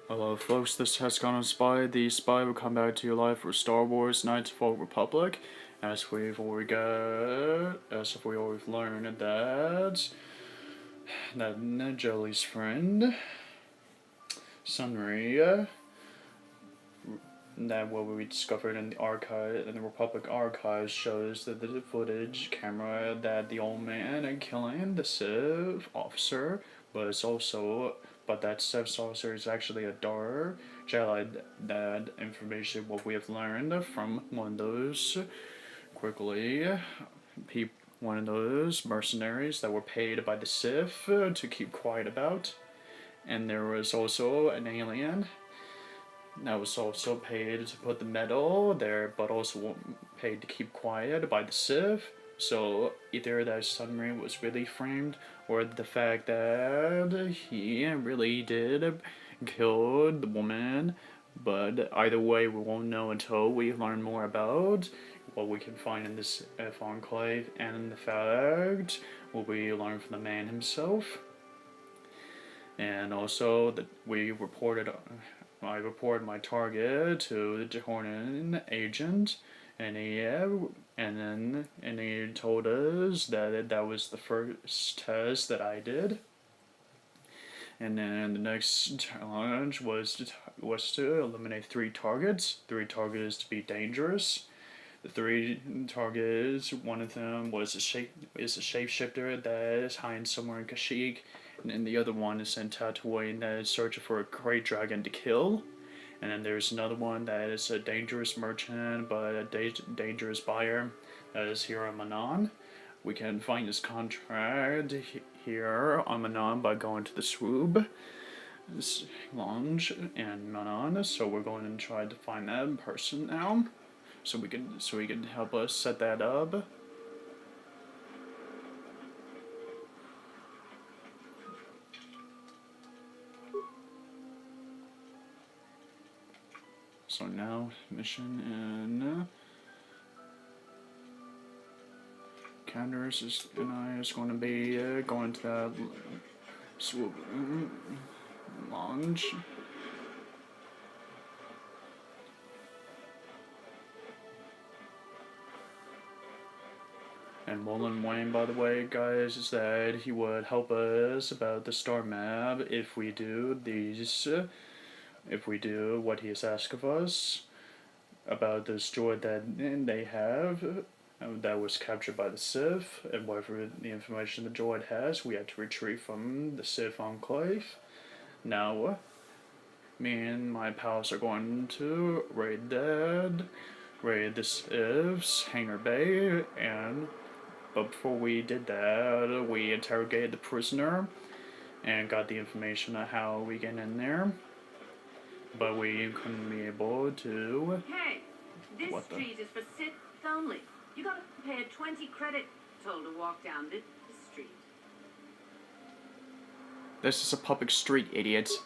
Hello folks, this has gone on Spy. The Spy will come back to your life for Star Wars Knights of the Old Republic. As we've already learned that Jelly's friend, Sunry, that what we discovered in the Republic archives shows that the footage camera that the old man killing the Civ officer but that Civ officer is actually a Dark Jedi. That information what we have learned from one of those one of those mercenaries that were paid by the Sith to keep quiet about, and there was also an alien that was also paid to put the medal there, but also paid to keep quiet by the Sith. So either that submarine was really framed, or the fact that he really did kill the woman. But either way, we won't know until we learn more about what we can find in this F Enclave, and the fact what we learn from the man himself. And also that I reported my target to the Jehornan agent, and he told us that that was the first test that I did. And then the next challenge was to eliminate 3 targets. 3 targets to be dangerous. The 3 targets, one of them was a shapeshifter that is hiding somewhere in Kashyyyk, and then the other one is in Tatooine that is searching for a great dragon to kill. And then there's another one that is a dangerous merchant but a dangerous buyer that is here on Manon. We can find this contract here on Manon by going to the Swoob Lounge and Manon. So we're going to try to find that person now, so he can help us set that up. So now, mission in Candace and I is going to be going to that Swoop Lounge. And Mullen Wayne, by the way, guys, said he would help us about the star map if we do what he has asked of us about this droid that they have that was captured by the Sith, and whatever the information the droid has, we had to retrieve from the Sith Enclave. Now, me and my pals are going to raid the Sith's hangar bay, but before we did that, we interrogated the prisoner and got the information on how we get in there. But we couldn't be able to. Hey, this street is for Sith only. You gotta pay a 20 credit toll to walk down this street. This is a public street, idiots.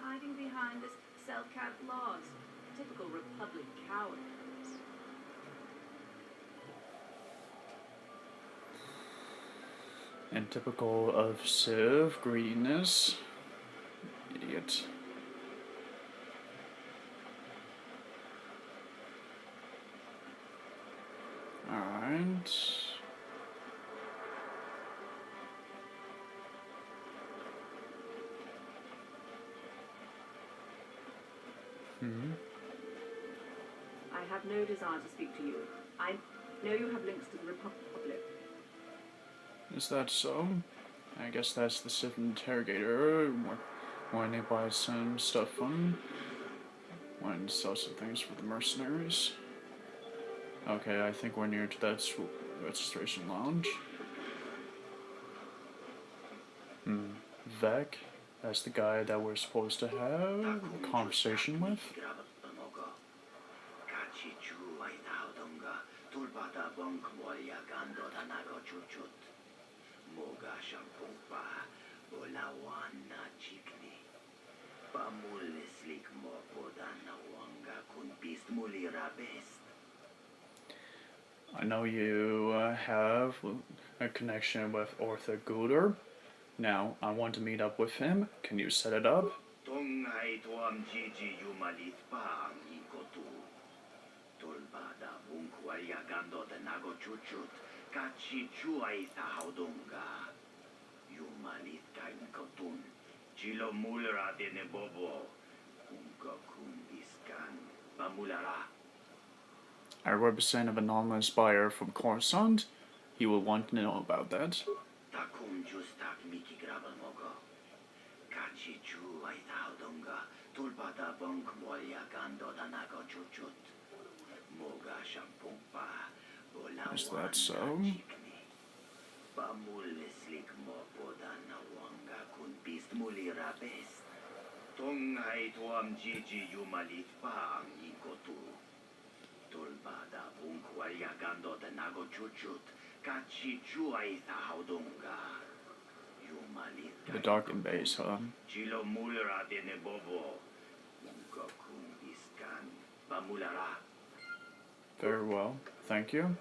Hiding behind the Selkat laws. Typical Republic cowards. And typical of Civ greediness. Idiot. Alright. I have no desire to speak to you. I know you have links to the Republic. Is that so? I guess that's the Sith interrogator when they buy some stuff from when sell some things for the mercenaries. Okay, I think we're near to that registration lounge. Vec, that's the guy that we're supposed to have a conversation with. I know you have a connection with Arthur Guder. Now, I want to meet up with him. Can you set it up? Tungay tuam Gigi Yumalit pa ang ikotu. Tulbada bungkwaya gando de nago chuchut. Kachi chuay tahaudunga. Yumalit kain kotun. Chilo mulra de bobo. Kunka kundiskan. Pamulara. I represent an anonymous buyer from Coruscant. He will want to know about that. Takum justak miki grabal mogo. Kachi chuay tahaudunga. Tulbada bungkwaya gando de nago chuchut. Moga shampumpa. Is that so? Pamulislik mo poda na wanga kun bist mulira best. Tungay tuam Gigi Yumalit pa ang ikotu. Tulbada bungkwaya gando de nago chuchut. Kachi chuay tahaudunga. Yumalit The Darkened Base, huh? Chilo mulra de bobo. Unka kun biskan. Pamulara. Very well. Thank you.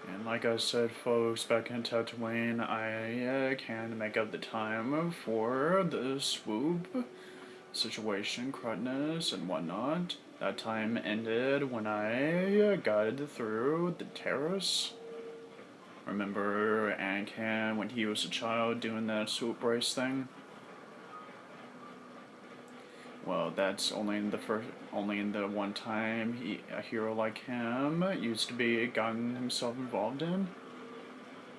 And like I said, folks, back in Tatooine, I can make up the time for the swoop situation, correctness, and whatnot. That time ended when I guided through the terrace. Remember Anakin when he was a child doing that swoop brace thing? Well, that's only in the one time a hero like him used to be gotten himself involved in.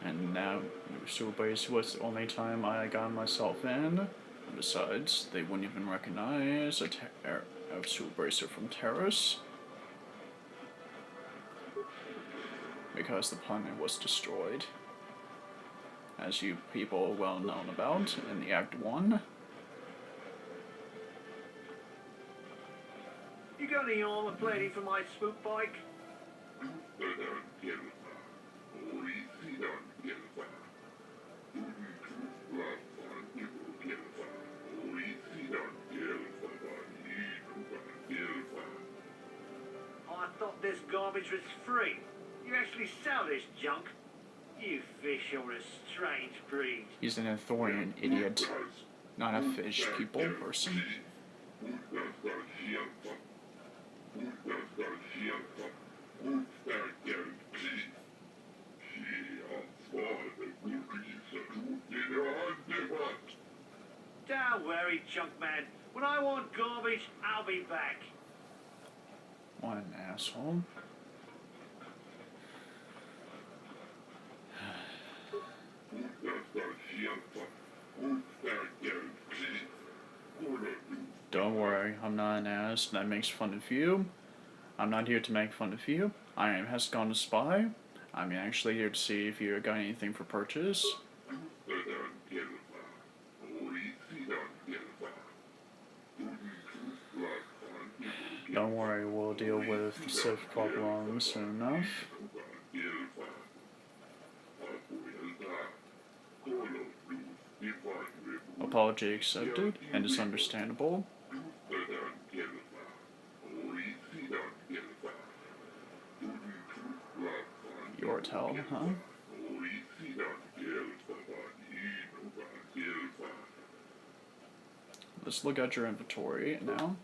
And now Swoop Brace was the only time I got myself in. Besides, they wouldn't even recognize a Swoop Bracer from Terrace. Because the planet was destroyed. As you people are well known about in the Act 1. You got any armor plating for my swoop bike? I thought this garbage was free. You actually sell this junk? You fish are a strange breed. He's an Ithorian idiot, not a fish people person. Don't worry, junk man. When I want garbage, I'll be back. What an asshole. Don't worry, I'm not an ass that makes fun of you. I'm not here to make fun of you. I am Hescon the Spy. I'm actually here to see if you got anything for purchase. Don't worry, we'll deal with the Sith problem soon enough. Apology accepted, and it's understandable. Your tell, huh? Let's look at your inventory now.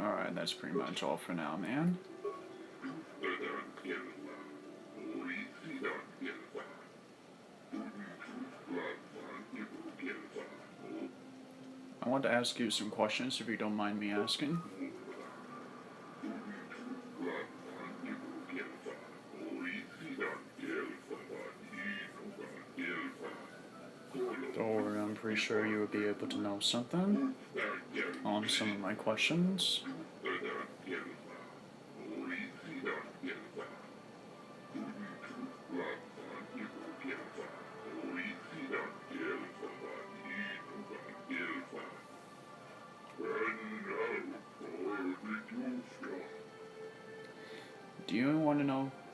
Alright, that's pretty much all for now, man. want to ask you some questions if you don't mind me asking. Don't worry, I'm pretty sure you would be able to know something on some of my questions.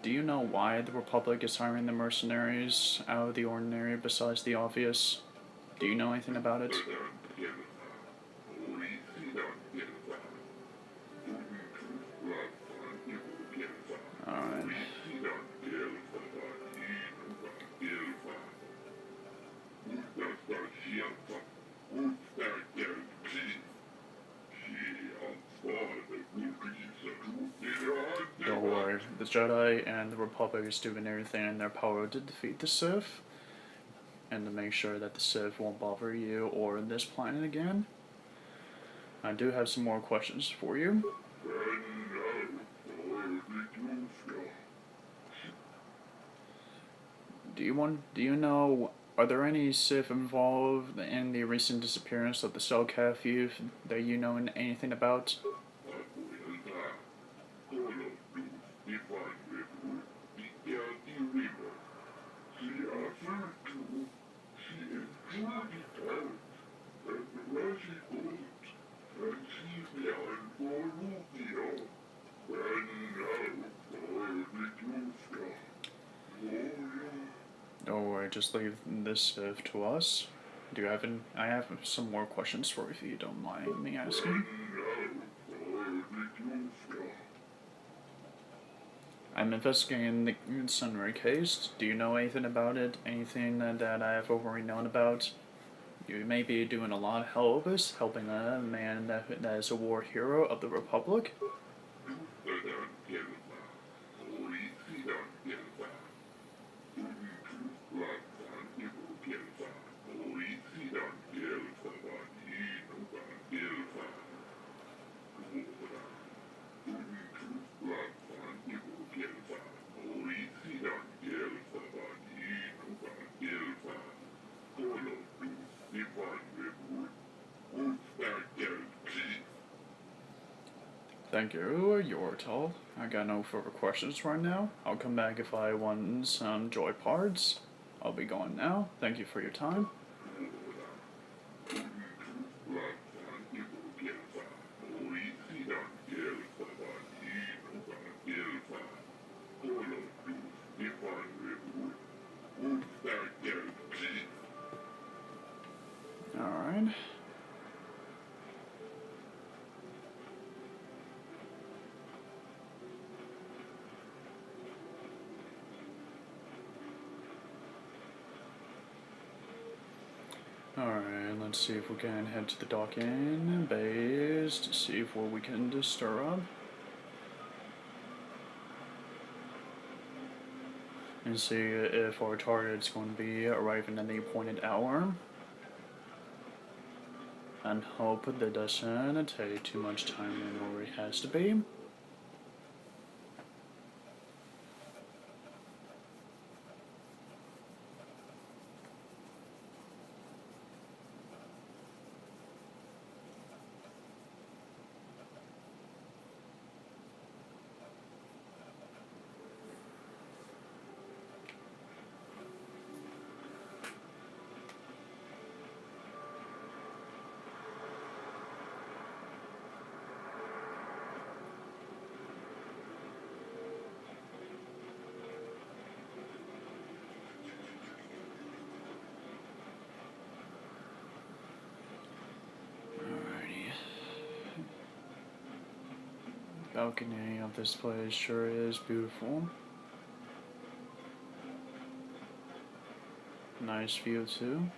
Do you know why the Republic is hiring the mercenaries out of the ordinary besides the obvious? Do you know anything about it? Alright. Don't worry, the Jedi and the Republic is doing everything in their power to defeat the Sith, and to make sure that the Sith won't bother you or this planet again. I do have some more questions for you. Do you know, are there any Sith involved in the recent disappearance of the Selkath youth that you know anything about? Don't worry, just leave this Sith to us. Do you have any, I have some more questions for you if you don't mind me asking. I'm investigating the Sunray case. Do you know anything about it? Anything that I have already known about? You may be doing a lot of helping a man that is a war hero of the Republic. Thank you, Yortal. I got no further questions right now. I'll come back if I want some joy parts. I'll be going now. Thank you for your time. Alright. Alright, let's see if we can head to the docking bays to see if what we can disturb. And see if our target's going to be arriving at the appointed hour. And hope that doesn't take too much time than where it has to be. Balcony of this place sure is beautiful. Nice view too.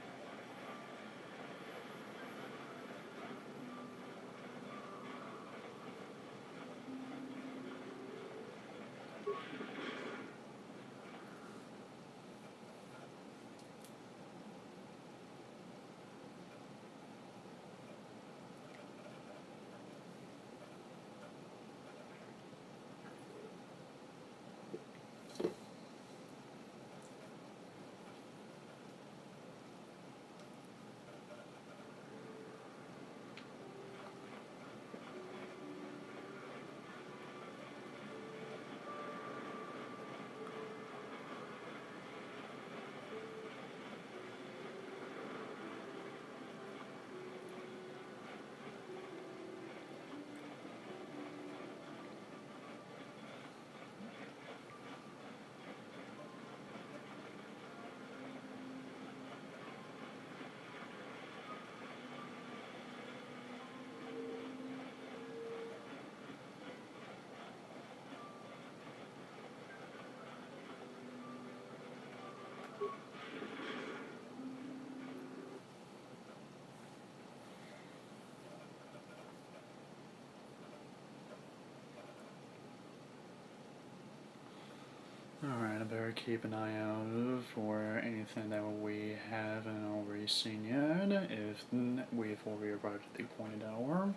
Therefore, keep an eye out for anything that we haven't already seen yet, if we've already arrived at the appointed hour.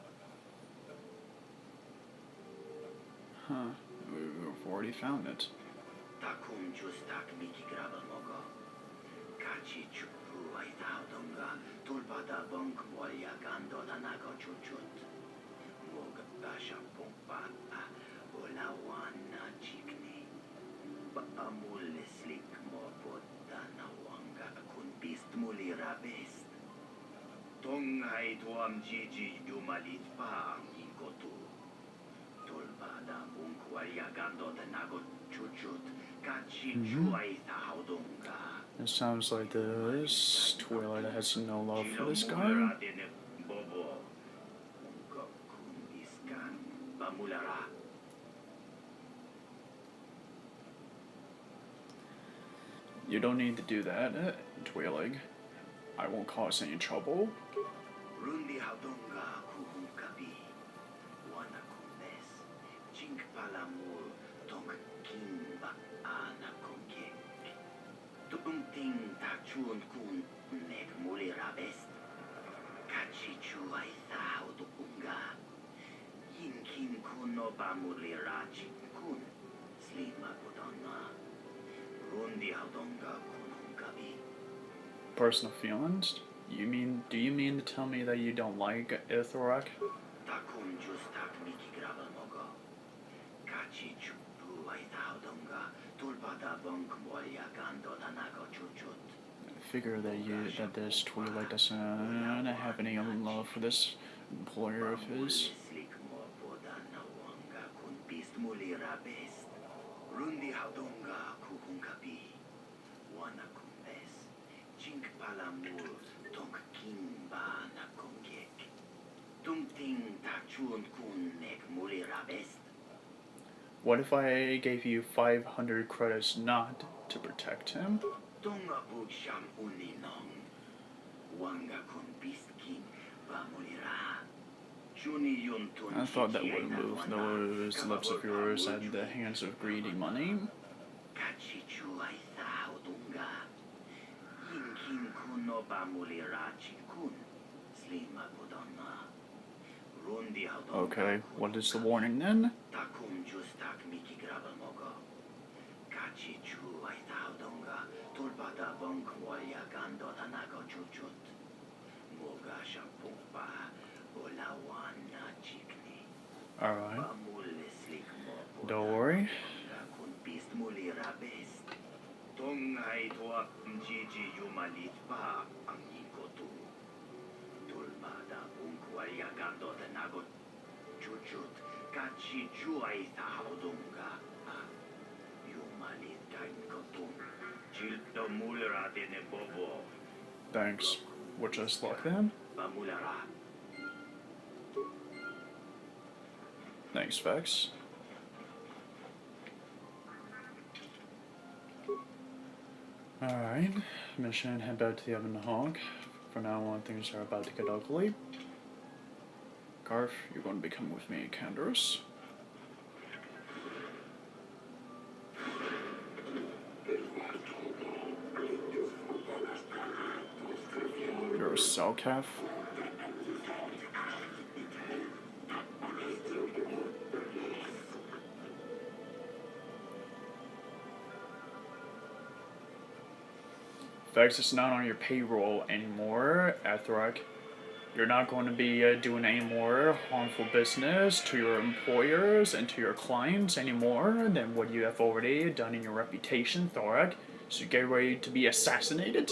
Huh, we've already found it. Takum justak miki grabal mogo. Kachi chupu ay taudonga tulpada bonk molya gando danago chuchut. Moga basha pompa olawana chikni. Baamul slik mo podana wanga kun bist muli rabest. Tongai tuam jiji yumalit pa ang ingotu. Tulpada bonk molya gando danago chuchut. It sounds like this Twilight has no love for this guy. You don't need to do that, Twilight. I won't cause any trouble. Ting tachun kun nek muli rabest. Kachichu ay thao dukunga. Yinkin kun no ba muli rachi kun. Slima kudonna. Rundi haudonga kun hunkabi. Personal feelings? Do you mean to tell me that you don't like Ithrak? Takun justak miki grabal mogo. Kachichu ay thao donga. Tulpada bonk molya gando danago chuchut. I figure that this Twilight doesn't have any love for this employer of his. Rundi haudonga kuhunkabi. Wana kumbes. Chink palamul tonk kimba na kongek. Tumting tachun kun nek muli rabest. What if I gave you 500 credits not to protect him? Tonga bugsham uninong. Wanga kun bistkin bamulira. Juni yuntun. I thought that would move those lips of yours at the hands of greedy money. Kachichu ay thao dunga. Yinkin kun no bamulira chikun. Slima kudonna. Rundi haudonga. Okay, what is the warning then? Takum justak miki grabal mogo. Kachichu ay thao dunga. Tulpada bonk molya gando danago chuchut. Moga shampumpa. Olawana chikni. Alright, Bamul slik mo. don't worry. Kun bist muli rabest. Tongai toa mjiji yumalit pa ang ikotu. Tulpada unkwalya gando danago chuchut. Kachichu ay tahaudunga. Yumalit kain kotum. Chilto mulera dene bobo. Thanks. Wish us luck then. Bamulara. Thanks, Vex. Alright, mission, head back to the Ebon Hawk. For now on, things are about to get ugly. Garf, you're going to be coming with me, Canderous. You're a Selkath. Vex is not on your payroll anymore, Ithrak. You're not going to be doing any more harmful business to your employers and to your clients anymore than what you have already done in your reputation, Thorak. So get ready to be assassinated.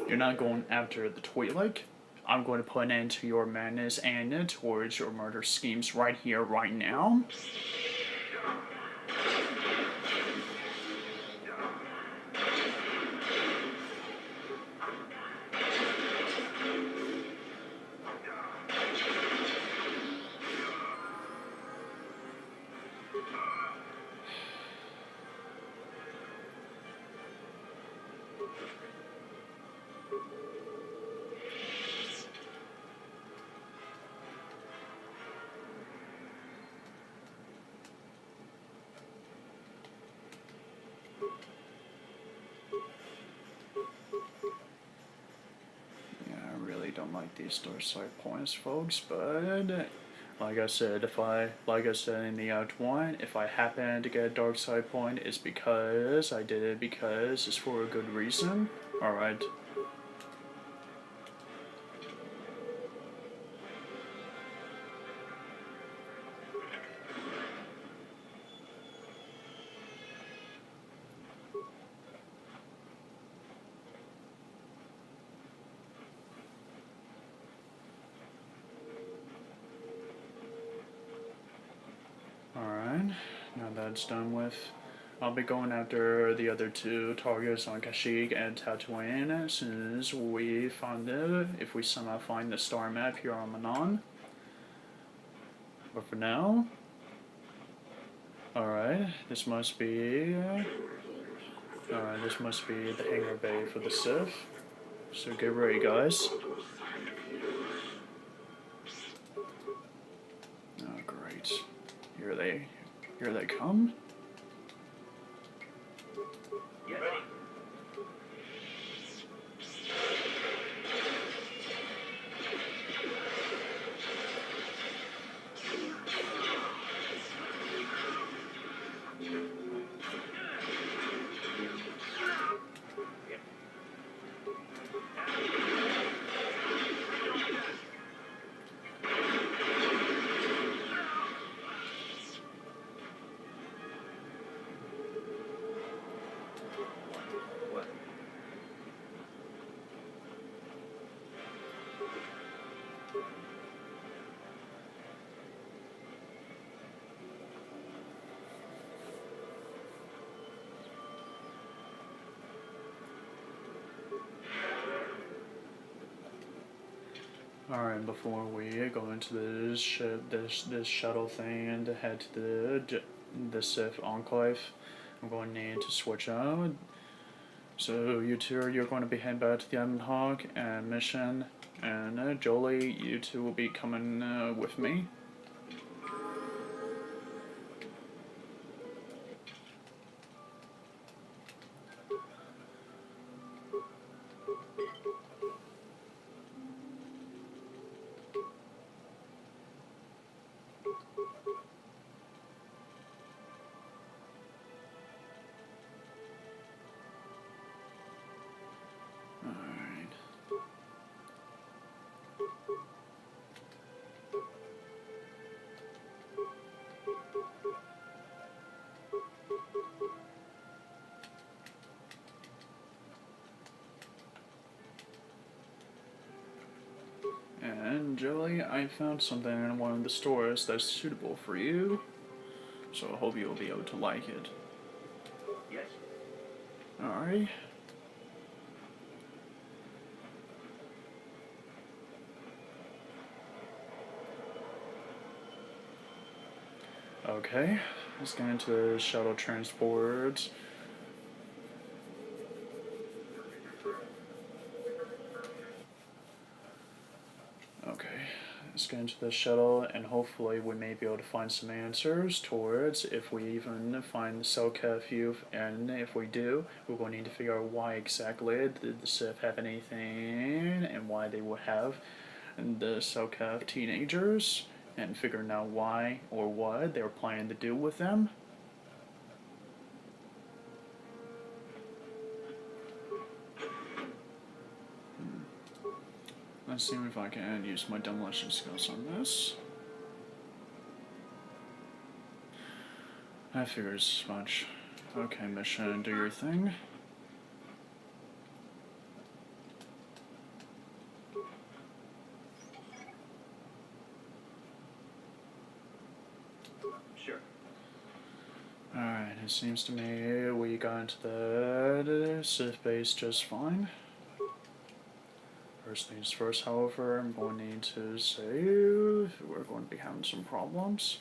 You're not going after the Twilight. I'm going to put an end to your madness and towards your murder schemes right here, right now. like these dark side points, folks, but like I said, in the outline, if I happen to get a dark side point, it's because I did it because it's for a good reason. Alright. Alright, now that's done with, I'll be going after the other two targets on Kashyyyk and Tatooine as soon as we find it, if we somehow find the star map here on Manon. But for now, alright, this must be the hangar bay for the Sith. So get ready, guys. Oh, great. Here they come. Yes. What? Alright, before we go into this ship, this shuttle thing and head to the Sith Enclave, I'm going to need to switch out. So you two, you're going to be heading back to the Ebon Hawk and mission, and Jolie, you two will be coming with me. Alright. And Jolie, I found something in one of the stores that's suitable for you, so I hope you'll be able to like it. Yes. Alright. Okay, let's get into the shuttle transport. Okay, let's get into the shuttle, and hopefully we may be able to find some answers towards if we even find the Selkath youth, and if we do, we're going to need to figure out why exactly did the Sith have anything, and why they would have the Selkath teenagers, and figuring out why or what they were planning to do with them. Let's see if I can use my demolition skills on this. I figured as much. Okay, mission, do your thing. Sure. Alright, it seems to me we got into the Sith base just fine. First things first, however, I'm going to need to save. We're going to be having some problems.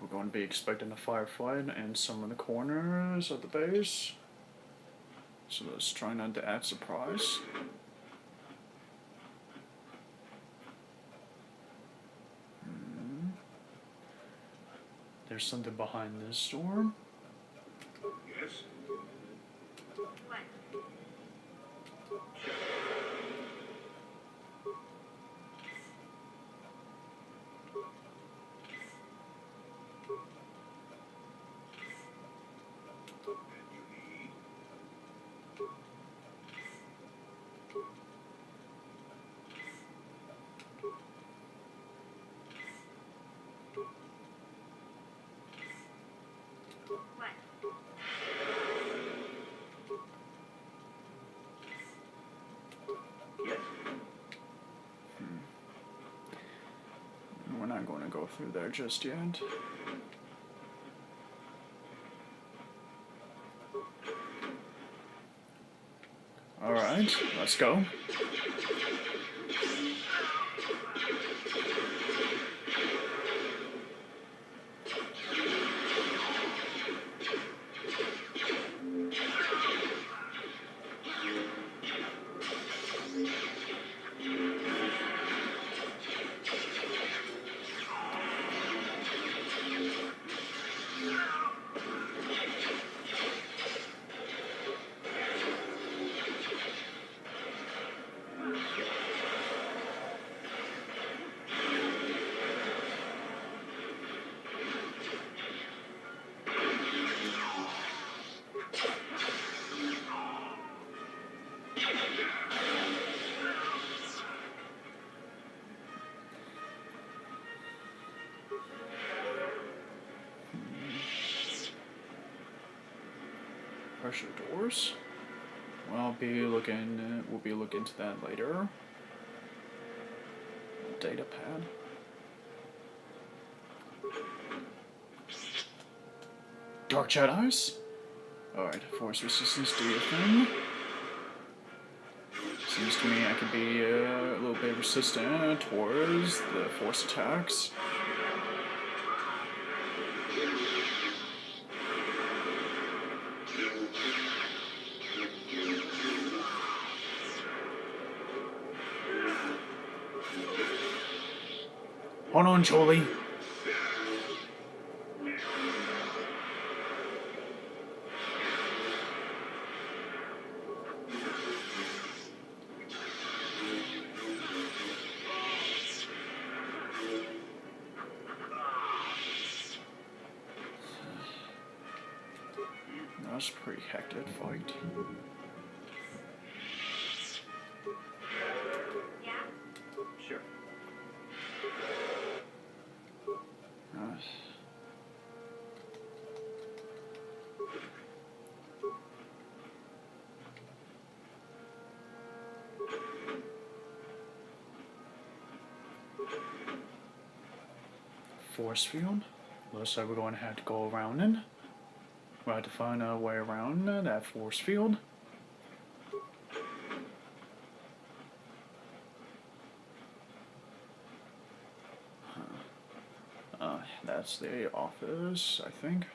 We're going to be expecting a firefight in some of the corners of the base. So let's try not to add surprise. There's something behind this door. Yes. What? What? Yes. We're not going to go through there just yet. Alright, let's go. Pressure doors. We'll be looking into that later. Data pad. Dark Shadows. Alright, force resistance, do your thing. Seems to me I could be a little bit resistant towards the force attacks. Hold on, Jolie. That was a pretty hectic fight. Yeah? Sure. Force field. Looks like we're going to have to go around it. We'll have to find a way around that force field. That's the office, I think.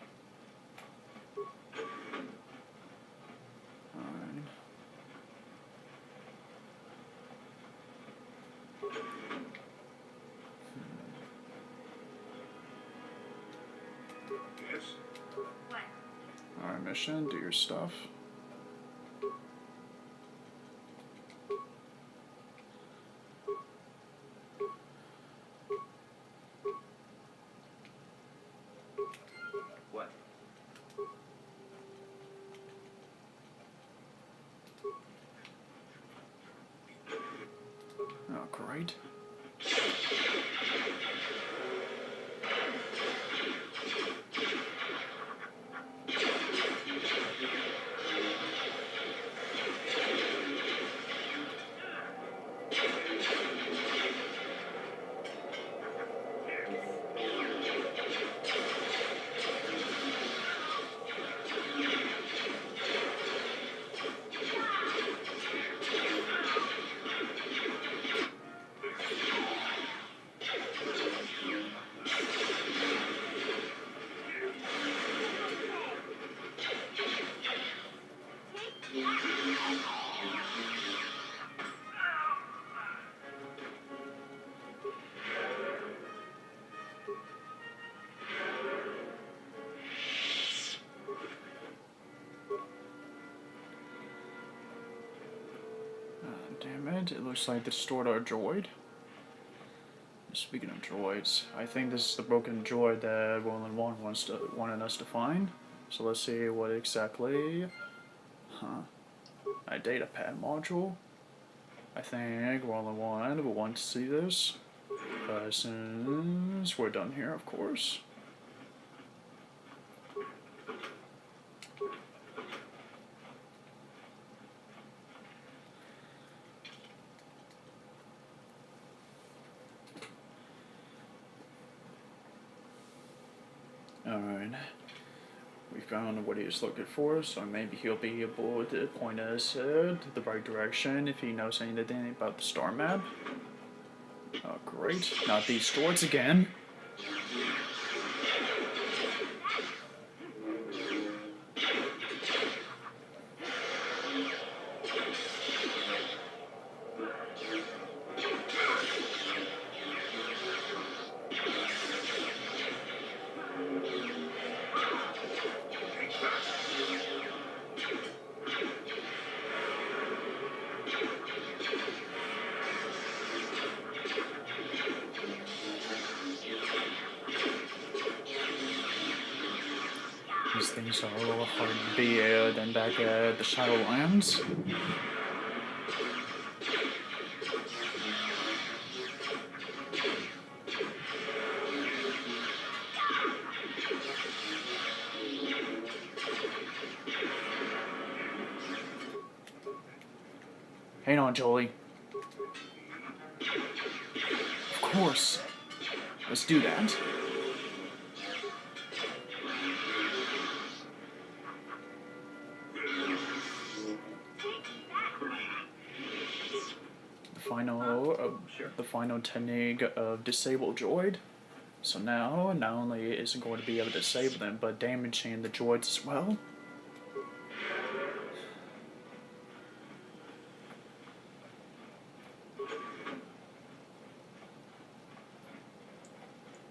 Alright. Yes. What? Alright, mission, do your stuff. What? Oh, great. Damn it, it looks like they stored our droid. Speaking of droids, I think this is the broken droid that Roland wanted us to find. So let's see what exactly... A data pad module. I think Roland will want to see this. As soon as we're done here, of course. Alright. We found what he was looking for, so maybe he'll be able to point us to the right direction if he knows anything about the star map. Oh, great. Not these doors again. These things are a little hard to be than back at the Shadowlands. Hang on, Jolie. Of course. Let's do that. The final technique of disable droid. So now, not only is it going to be able to disable them, but damaging the droids as well.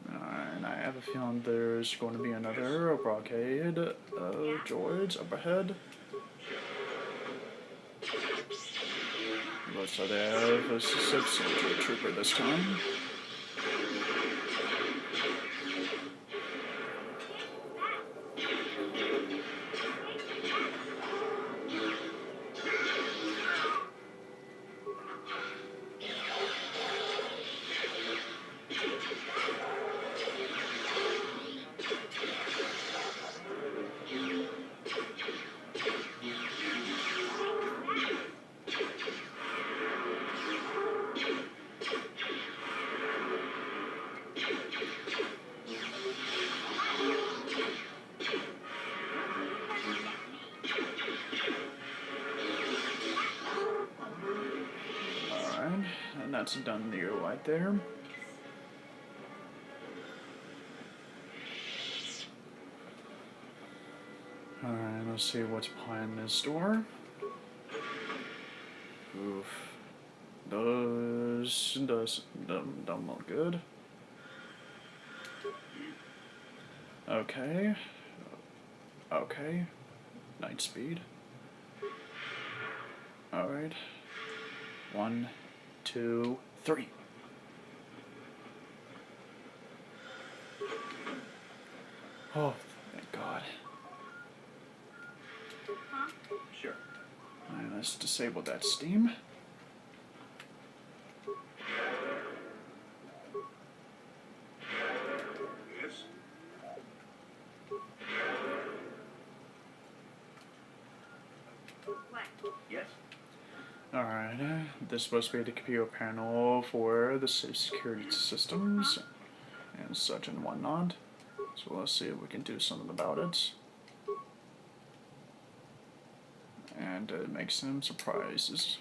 And I have a feeling there's going to be another blockade of droids up ahead. Looks like they have a substantial trooper this time. And that's a done deal right there. Alright, let's see what's behind this door. Oof. Those don't look good. Okay. Okay. Night speed. Alright. 1, 2, 3. Oh, thank God. Sure. Alright, let's disable that steam. Yes. Yes. Alright, this is supposed to be the computer panel for the safe security systems and such and whatnot. So let's see if we can do something about it. And make some surprises.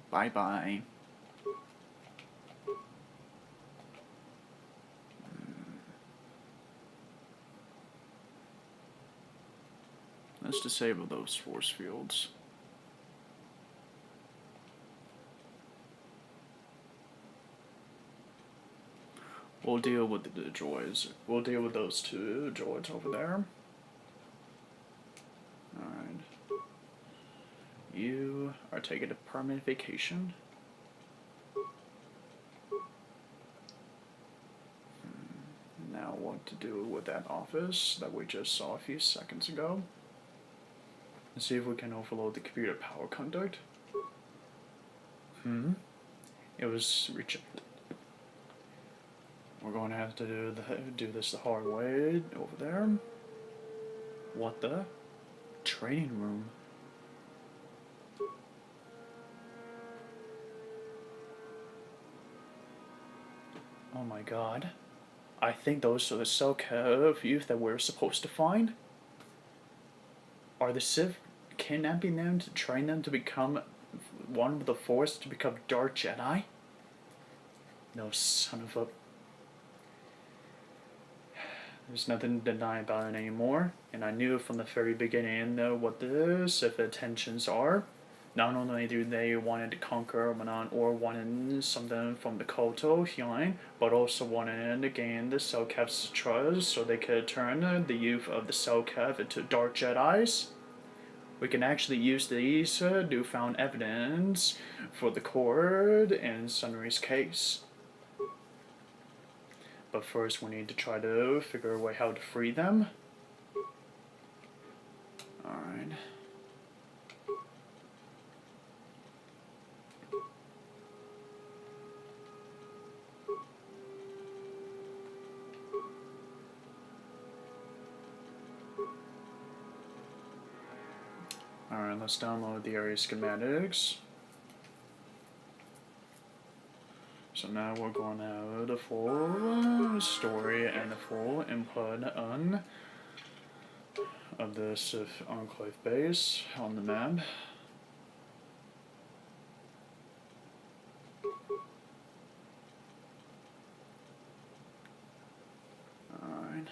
Bye bye. Let's disable those force fields. We'll deal with the droids. We'll deal with those two droids over there. Alright. You are taking a permanent vacation. Now what to do with that office that we just saw a few seconds ago. Let's see if we can overload the computer power conduct. It was rejected. We're going to have to do this the hard way over there. What the? Training room. Oh my god. I think those are the Selkav youth that we're supposed to find. Are the Sith kidnapping them to train them to become one with the Force, to become Dark Jedi? No, son of a... There's nothing to deny about it anymore, and I knew from the very beginning what the Sith intentions are. Not only do they wanted to conquer Manan or wanted something from the Koto line, but also wanted to gain the Selkav's trust so they could turn the youth of the Selkav into Dark Jedis. We can actually use these newfound evidence for the court in Sunry's case. But first we need to try to figure a way how to free them. Alright. Alright, let's download the area schematics. So now we're going to have the full story and the full input on of the Sith Enclave base on the map. Alright.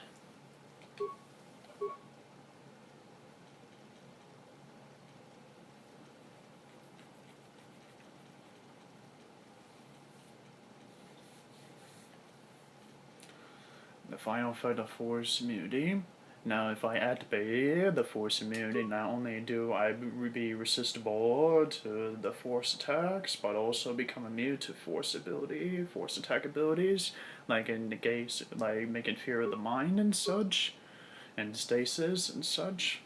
The final fight of Force immunity. Now, if I activate the Force immunity, not only do I be resistible to the Force attacks, but also become immune to Force attack abilities, like in the case, like making fear of the mind and such, and stasis and such.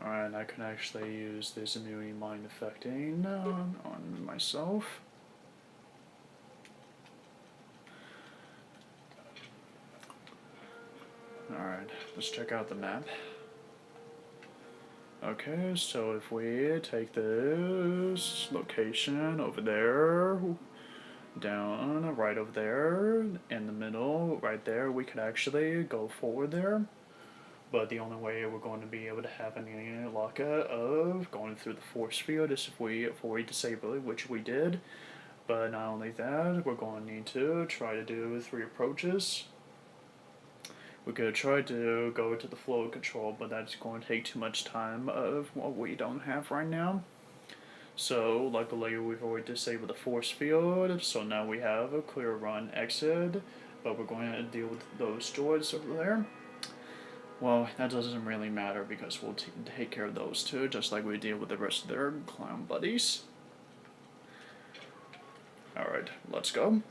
Alright, I can actually use this immunity mind affecting on myself. Alright, let's check out the map. Okay, so if we take this location over there, down, right over there, in the middle, right there, we could actually go forward there. But the only way we're going to be able to have any luck of going through the force field is if we disable it, which we did. But not only that, we're going to need to try to do 3 approaches. We could try to go to the flow control, but that's going to take too much time of what we don't have right now. So, luckily we've already disabled the force field, so now we have a clear run exit, but we're going to deal with those droids over there. Well, that doesn't really matter because we'll take care of those two, just like we deal with the rest of their clown buddies. Alright, let's go.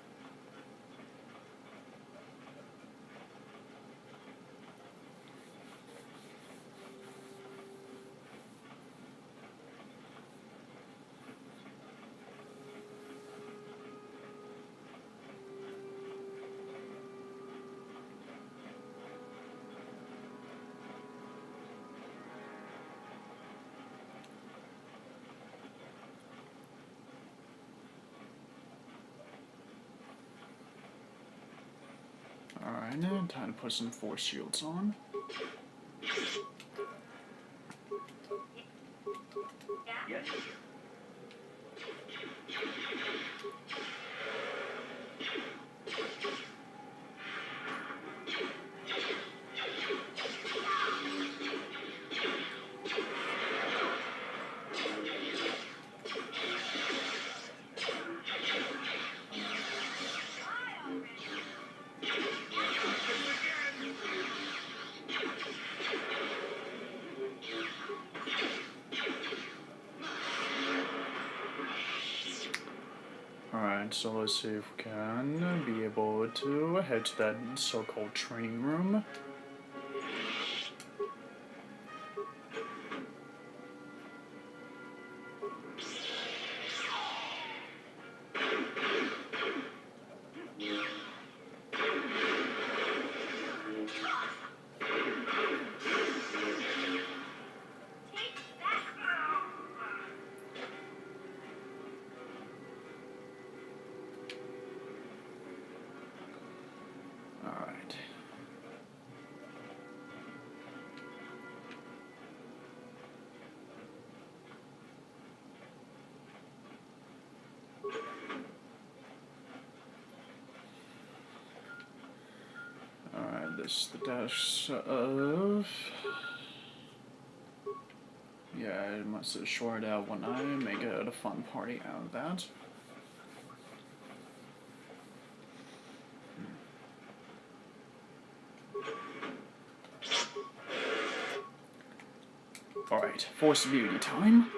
Alright, now time to put some force shields on. Yes. Alright, so let's see if we can be able to head to that so-called training room. Alright. Alright, this is the dash of... Yeah, I must have shorted out one eye and make it a fun party out of that. Alright, Force of Beauty time.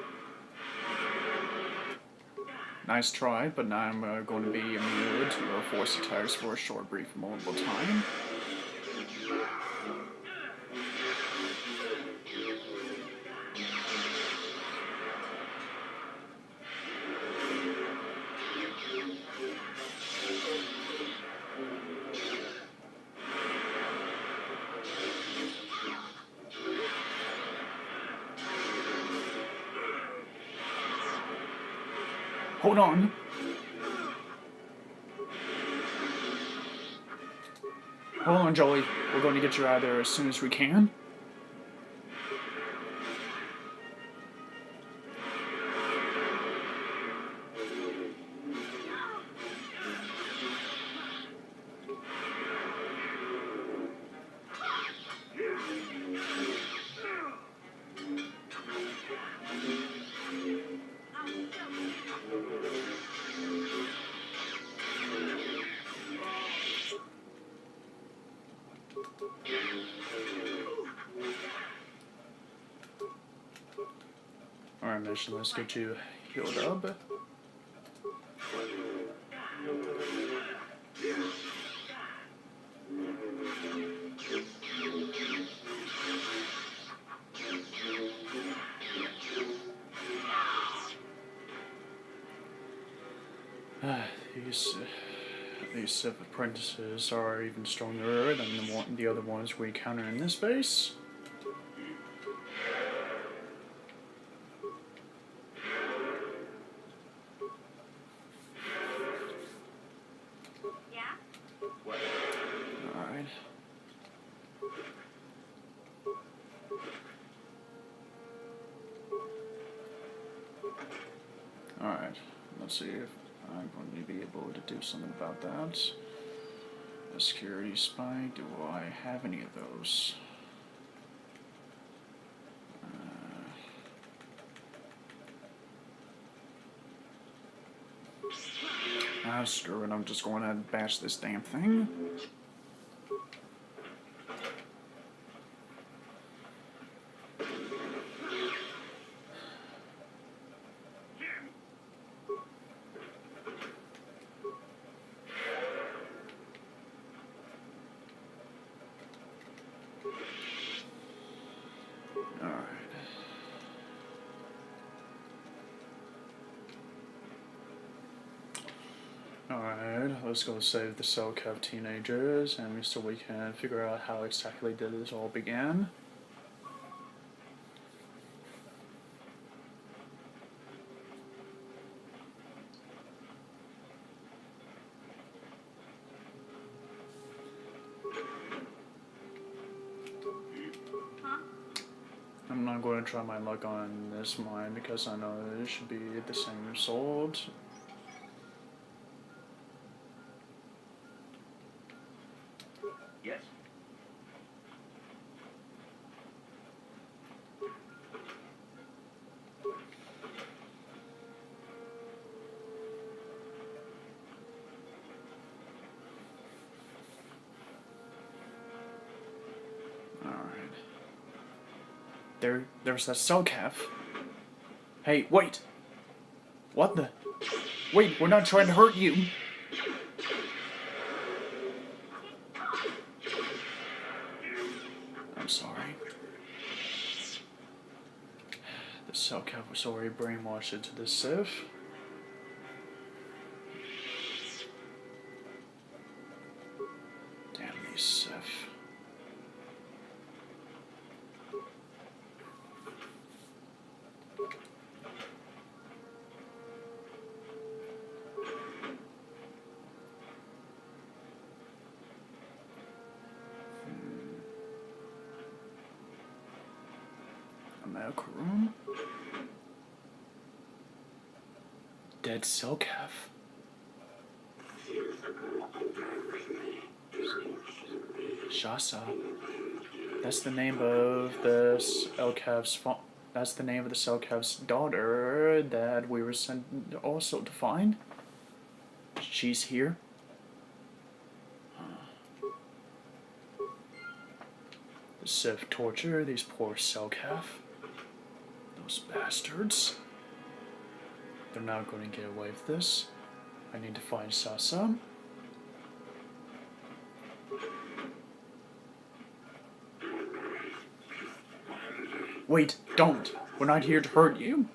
Nice try, but now I'm going to be immune to your force attacks for a short, brief, multiple time. Hold on. Hold on, Joey. We're going to get you out of there as soon as we can. Alright, mission, let's get you healed up. These apprentices are even stronger than the other ones we encounter in this base. Yeah? Alright. Alright, let's see if I'm going to be able to do something about that. A security spike, do I have any of those? Screw it, I'm just going to bash this damn thing. Alright. Alright, let's go save the Cell-Cav teenagers, and so we can figure out how exactly this all began. I'm not going to try my luck on this mine because I know it should be the same result. Yes. There's that Cell-Cav. Hey, wait! What the? Wait, we're not trying to hurt you. I'm sorry. The Selkath was already brainwashed into the Sith. Damn these Sith. A medical room? Dead Selkath. Shasa. That's the name of the Selkath's that's the name of the Selkath's daughter that we were sent also to find. She's here. The Sith torture these poor Selkath. Those bastards. They're not going to get away with this. I need to find Sasa. Wait, don't! We're not here to hurt you!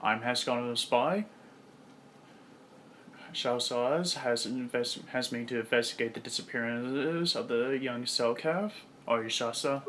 I'm Hascon the Spy. Shao Saz has me to investigate the disappearances of the young Selkath. Are you Shasa?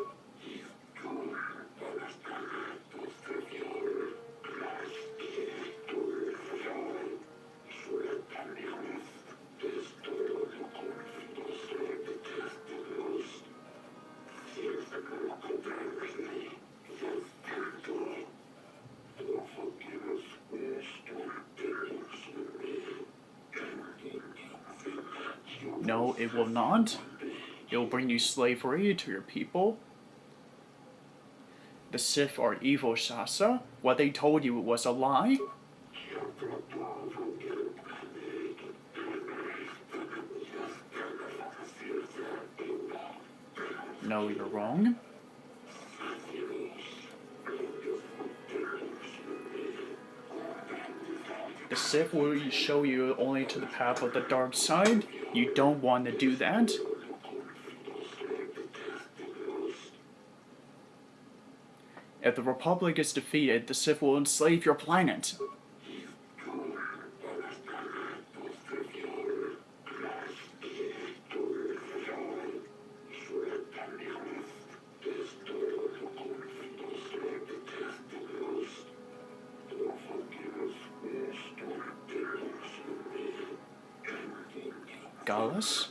No, it will not. It will bring you slavery to your people. The Sith are evil, Shasa. What they told you was a lie. No, you're wrong. The Sith will show you only to the path of the dark side. You don't want to do that. If the Republic is defeated, the Sith will enslave your planet. Gallus?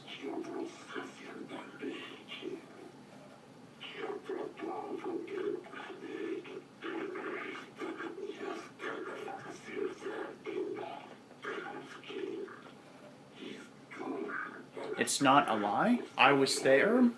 It's not a lie. I was there.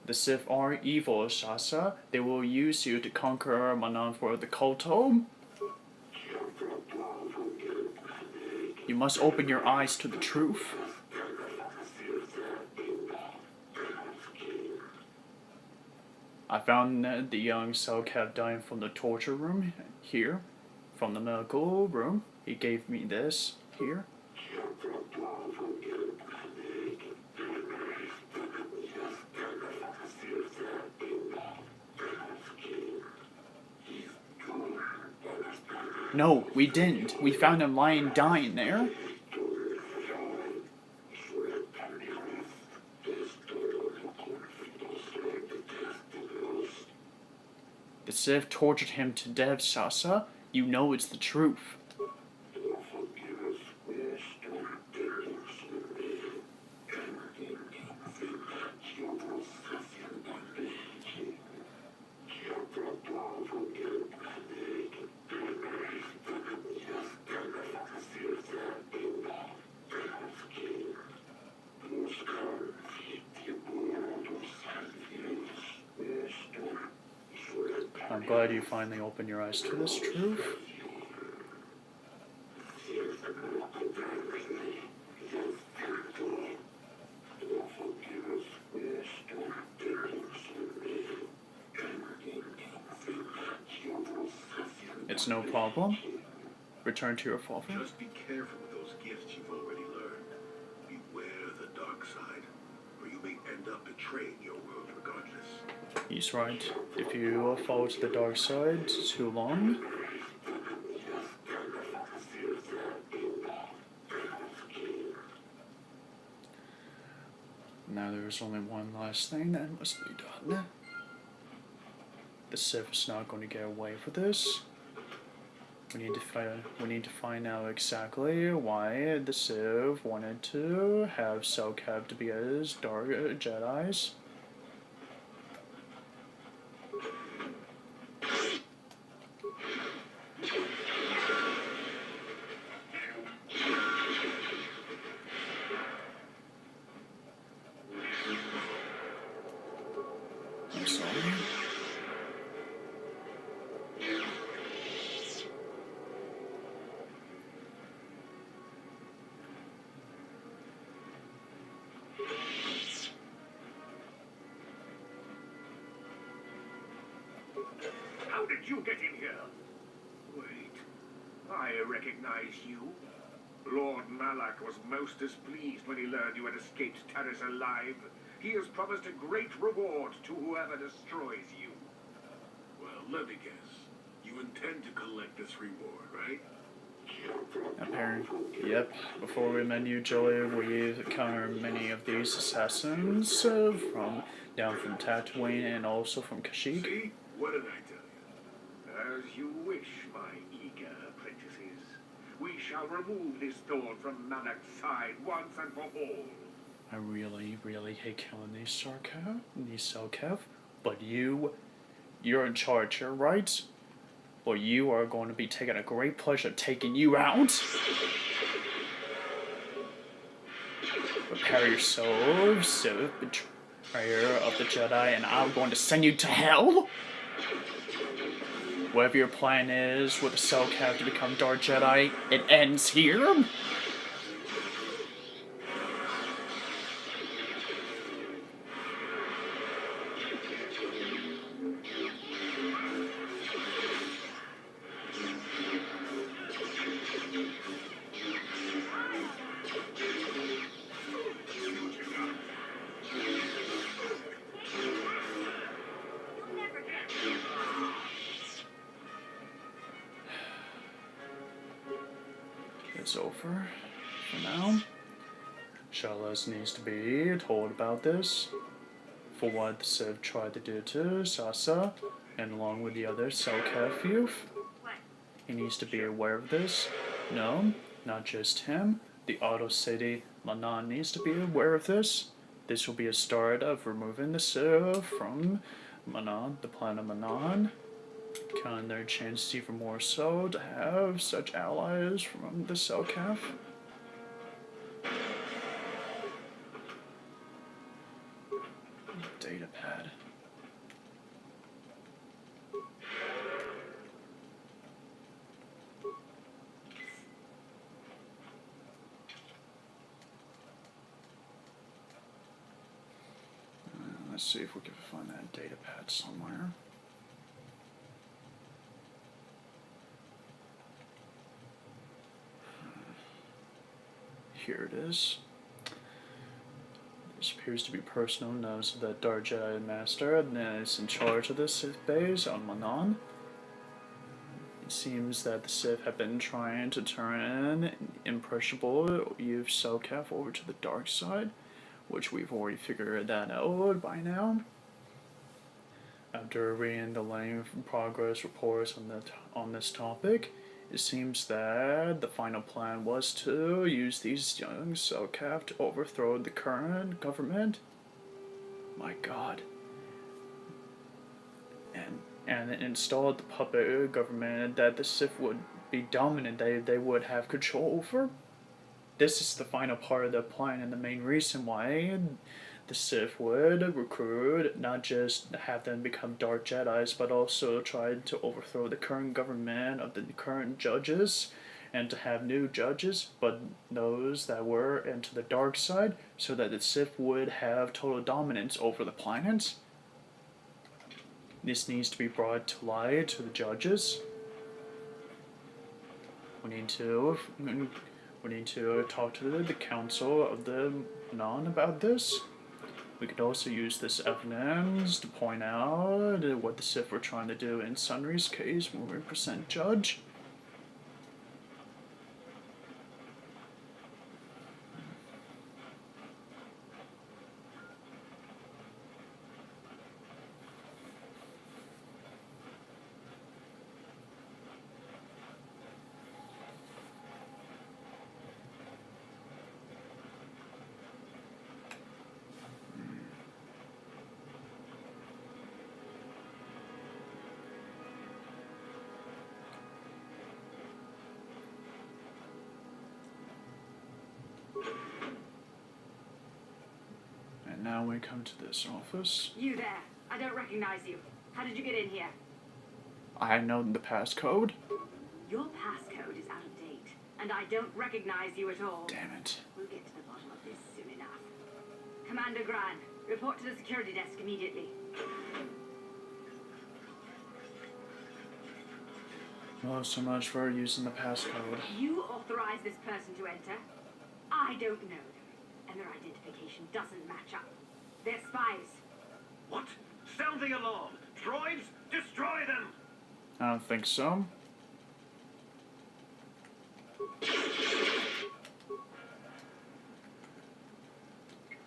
The Sith are evil, Shasa. They will use you to conquer Manan for the Kolto. You must open your eyes to the truth. I found the young Selkath dying from the torture room here, from the medical room. He gave me this here. No, we didn't. We found him lying dying there. The Sith tortured him to death, Shasa. You know it's the truth. glad you finally opened your eyes to this truth. It's no problem. Return to your father. Just be careful with those gifts you've already learned. Beware the dark side, or you may end up betraying your world regardless. He's right. If you fall to the dark side too long, now there's only one last thing that must be done. The Sith is not going to get away with this. We need to find out exactly why the Sith wanted to have Selkav to be as Dark Jedis. I'm sorry. How did you get in here? Wait, I recognize you. Lord Malak was most displeased when he learned you had escaped Taris alive. He has promised a great reward to whoever destroys you. Well, let me guess. You intend to collect this reward, right? Apparently, yep. Before we met you, Joey, we've encountered many of these assassins from down from Tatooine and also from Kashyyyk. See? What did I tell you? As you wish, my eager apprentices. We shall remove this thorn from Malak's side once and for all. I really, really hate killing these Selkav, but you're in charge here, right? Well, you are going to be taking a great pleasure taking you out. Prepare yourselves, Sith betrayer of the Jedi, and I'm going to send you to hell. Whatever your plan is with the Selkav to become Dark Jedi, it ends here. It's over for now. Charles needs to be told about this for what the Sith tried to do to Sasa and along with the other Selkav youth. He needs to be aware of this. No, not just him. The Auto City Manan needs to be aware of this. This will be a start of removing the Sith from Manan, the planet Manan. Counting their chances even more so to have such allies from the Selkav. Datapad. Let's see if we can find that datapad somewhere. Here it is. This appears to be personal notes of the Dark Jedi Master and is in charge of the Sith base on Manan. It seems that the Sith have been trying to turn impressionable youth Selkav over to the dark side, which we've already figured that out by now. After reading the length progress reports on this topic, it seems that the final plan was to use these young Selkav to overthrow the current government. My God. And install the puppet government that the Sith would be dominant, they would have control over. This is the final part of the plan and the main reason why the Sith would recruit, not just have them become Dark Jedis, but also try to overthrow the current government of the current judges, and to have new judges, but those that were into the dark side, so that the Sith would have total dominance over the planet. This needs to be brought to light to the judges. We need to talk to the council of the Anon about this. We could also use this evidence to point out what the Sith were trying to do in Sunry's case when we present judge. And now we come to this office. You there. I don't recognize you. How did you get in here? I know the passcode. Your passcode is out of date, and I don't recognize you at all. Damn it. We'll get to the bottom of this soon enough. Commander Gran, report to the security desk immediately. Well, so much for using the passcode. You authorize this person to enter? I don't know them, and their identification doesn't match up. They're spies. What? Sound the alarm! Droids, destroy them! I don't think so.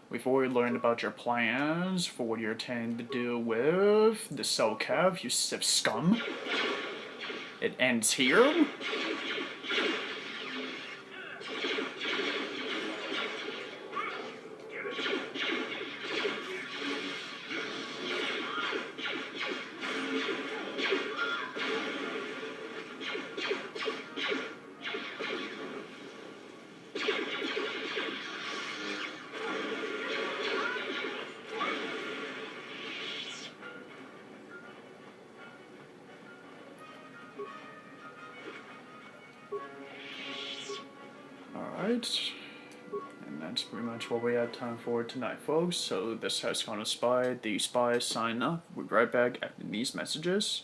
We've already learned about your plans for what you're intending to do with the Cell Cav, you Sith scum. It ends here. Alright, and that's pretty much what we have time for tonight, folks. So this has gone to Spy. The Spy sign up. We'll be right back after these messages.